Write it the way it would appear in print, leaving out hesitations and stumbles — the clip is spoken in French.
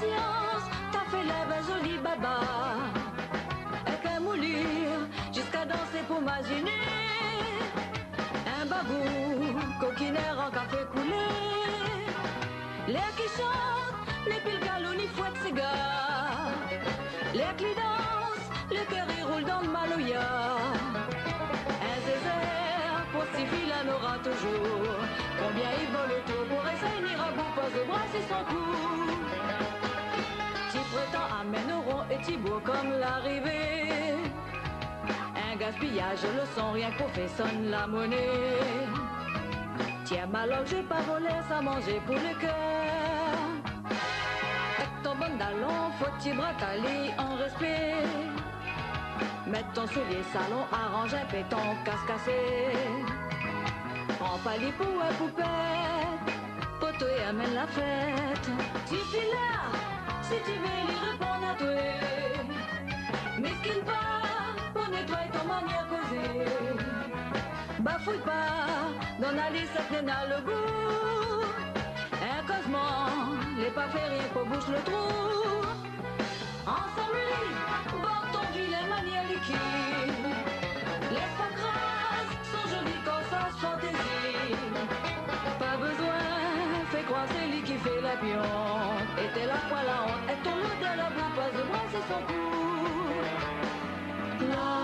patience, t'as fait la jolie baba. Et qu'un moulir, jusqu'à danser pour imaginer. Un babou, coquinaire en café coulé. L'air qui chante, les piles galou ni fouette cigare. L'air qui danse, le cœur il roule dans le maloya. Un zézère, pour si fil en aura toujours. Combien il vole autour pour essayer n'ira bout, pas de brasser son cou. T'y prétends amèneront et t'y beau comme l'arrivée. Un gaspillage, le son, rien qu'au fait sonne la monnaie. Tiens, malheur, j'ai pas volé, ça manger pour le cœur. Avec ton bon dallon, faut t'y brataler en respect. Mets ton soulier salon, arrange un peu ton casque cassé. Prends pas les pour un poupette, poteau et amène la fête. Tu suis là, si tu veux lui répondre à toi. Miskin pas, pour nettoyer ton manière causée. Bafouille pas, dans la liste, ça n'a le goût. Un cosmo, les pas fait rien pour bouche le trou. Ensemble, bon ton vilain manière liquide. Les pas grasses sont jolies quand ça se fantaisie. Pas besoin, fais croire c'est lui qui fait la pion. Et t'es la fois la honte, et ton lot de la boue, pas de brasser son cou. La